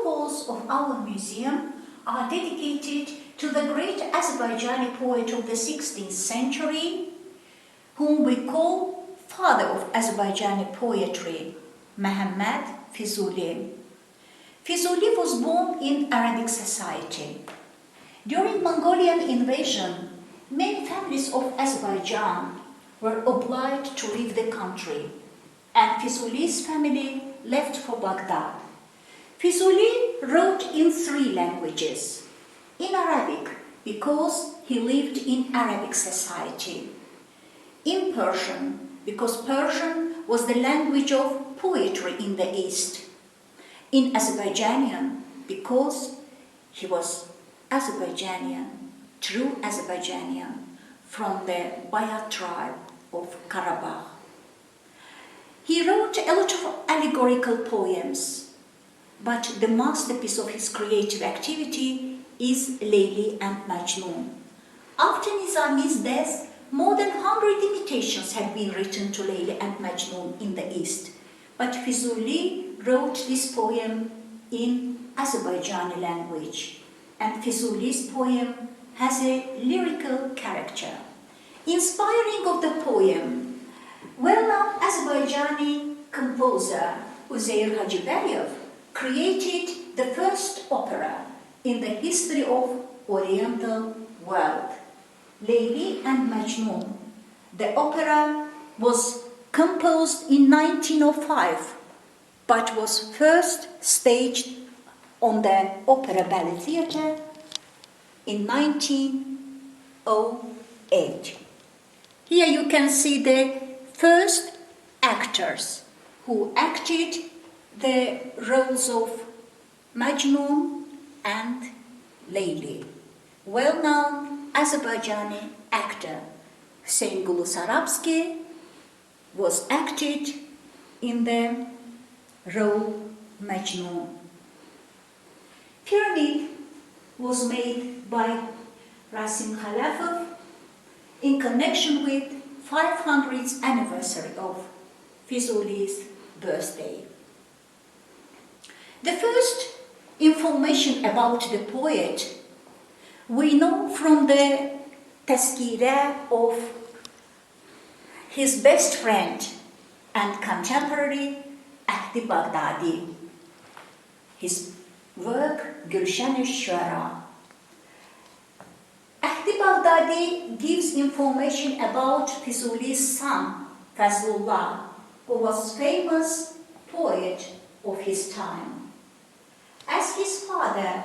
halls of our museum are dedicated to the great Azerbaijani poet of the 16th century, whom we call father of Azerbaijani poetry, Muhammad Fuzuli. Fuzuli was born in Arabic society. During Mongolian invasion, many families of Azerbaijan were obliged to leave the country, and Fuzuli's family left for Baghdad. Fuzuli wrote in 3 languages. In Arabic, because he lived in Arabic society. In Persian, because Persian was the language of poetry in the East. In Azerbaijani, because he was Azerbaijani, true Azerbaijani, from the Bayat tribe of Karabakh. He wrote a lot of allegorical poems, but the masterpiece of his creative activity is Leyli and Majnun. After Nizami's death, more than 100 imitations had been written to Leyli and Majnun in the East, but Fuzuli wrote this poem in Azerbaijani language, and Fuzuli's poem has a lyrical character. Inspiring of the poem, well-known Azerbaijani composer Uzeyir Hacıbəyov created the first opera in the history of Oriental world, Leyli and Majnun. The opera was composed in 1905, but was first staged on the Opera Ballet Theatre in 1908. Here you can see the first actors who acted the roles of Majnun and Leyli. Well-known Azerbaijani actor Hüseyin Sarabsky was acted in the role Majnun. Pyramid was made by Rasim Khalafov in connection with 500th anniversary of Fuzuli's birthday. The first information about the poet we know from the tazkirah of his best friend and contemporary Ahdi Baghdadi, his work Gülşen-i-Şuara. Ahdi Baghdadi gives information about Fuzuli's son, Fazlullah, who was famous poet of his time. As his father,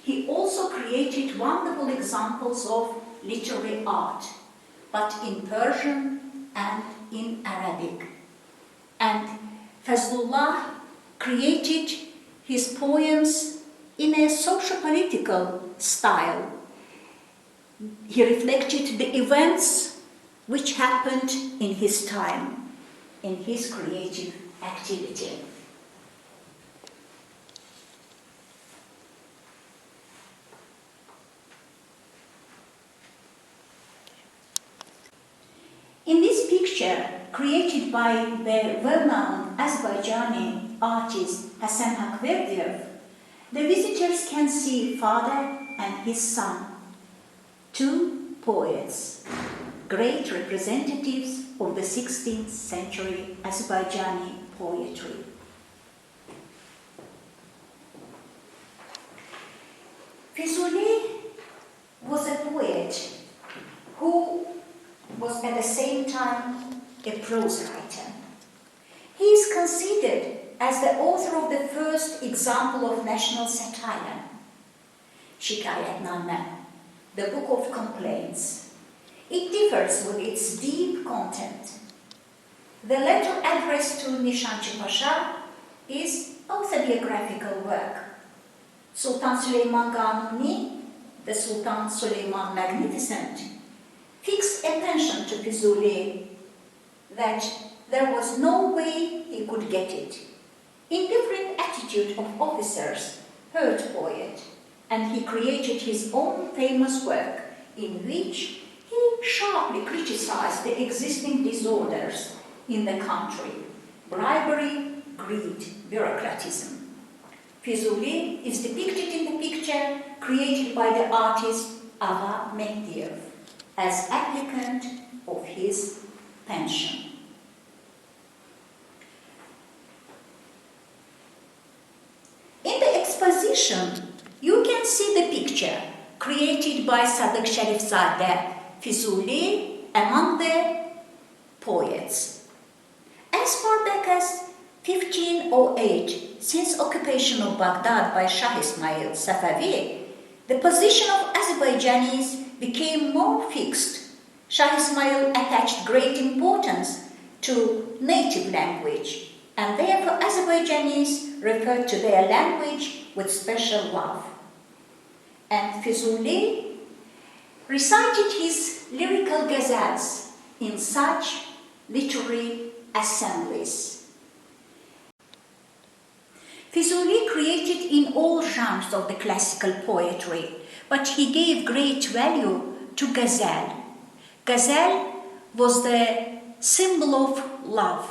he also created wonderful examples of literary art, but in Persian and in Arabic. And Fazlullah created his poems in a socio-political style. He reflected the events which happened in his time, in his creative activity. In this picture, created by the well-known Azerbaijani artist Hasan Hakverdiev, the visitors can see father and his son, 2 poets, great representatives of the 16th century Azerbaijani poetry. Fuzuli was a poet who was at the same time a prose writer. He is considered as the author of the first example of national satire, Şikayetname, the Book of Complaints. It differs with its deep content. The letter addressed to Nişançı Pasha is autobiographical work. Sultan Süleyman Kanuni, the Sultan Süleyman Magnificent, fixed attention to Fuzuli that there was no way he could get it. Indifferent attitude of officers hurt poet, and he created his own famous work in which he sharply criticized the existing disorders in the country: bribery, greed, bureaucratism. Fuzuli is depicted in the picture created by the artist Ağa Mehdiyev as applicant of his pension. In the exposition, you can see the picture created by Sadık Şerifzade Fuzuli among the poets. As far back as 1508, since occupation of Baghdad by Shah Ismail Safavi, the position of Azerbaijanis became more fixed. Shah Ismail attached great importance to native language, and therefore Azerbaijanis referred to their language with special love. And Fuzuli recited his lyrical ghazals in such literary assemblies. Fuzuli created in all genres of the classical poetry, but he gave great value to ghazal. Ghazal was the symbol of love,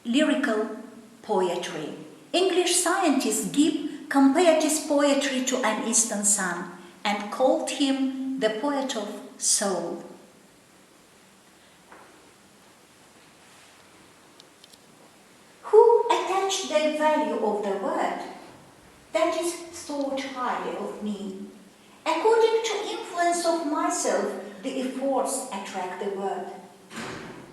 lyrical poetry. English scientists compared his poetry to an eastern sun and called him the poet of soul. Who attached the value of the word? That is thought highly of me. According to influence of myself, the efforts attract the word.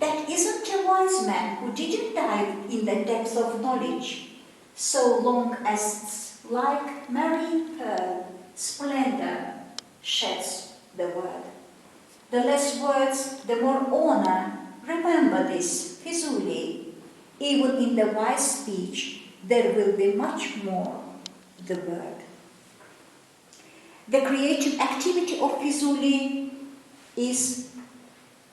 That isn't a wise man who didn't dive in the depths of knowledge, so long as like marine pearl, splendor sheds the word. The less words, the more honor. Remember this, Fuzuli. Even in the wise speech, there will be much more the word. The creative activity of Fuzuli is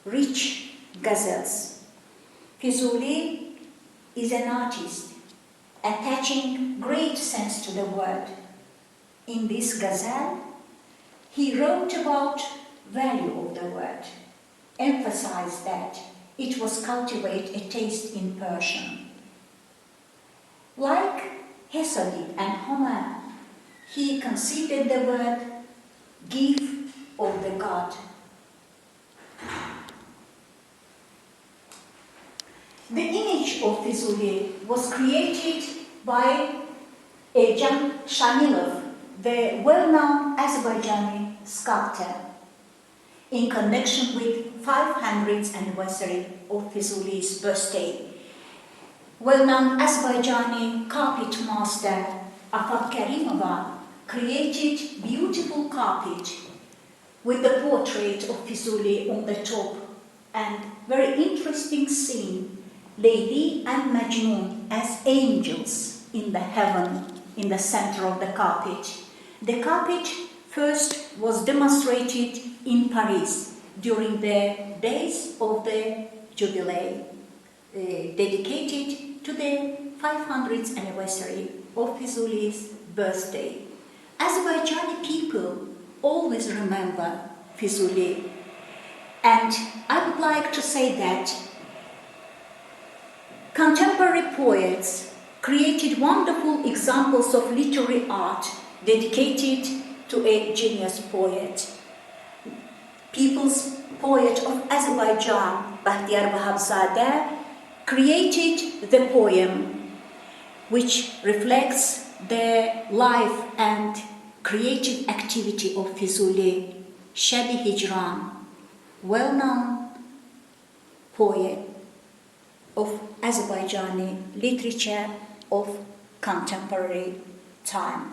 rich ghazals. Fuzuli is an artist attaching great sense to the word. In this ghazal, he wrote about value of the word, emphasized that it was cultivate a taste in Persian. Like Hesiod and Homer, he considered the word gift of the god. The image of Fuzuli was created by Ercan Shamilov, the well-known Azerbaijani sculptor, in connection with 500th anniversary of Fuzuli's birthday. Well-known Azerbaijani carpet master Afat Karimova created beautiful carpet with the portrait of Fuzuli on the top, and very interesting scene, Lady and Majnun as angels in the heaven in the center of the carpet. The carpet first was demonstrated in Paris during the days of the Jubilee, dedicated to the 500th anniversary of Fuzuli's birthday. Azerbaijani people always remember Fuzuli, and I would like to say that contemporary poets created wonderful examples of literary art dedicated to a genius poet. People's poet of Azerbaijan, Bahtiyar Vahabzadeh, created the poem which reflects the life and creative activity of Fuzuli, Shab-i Hijran, well-known poet of Azerbaijani literature of contemporary time.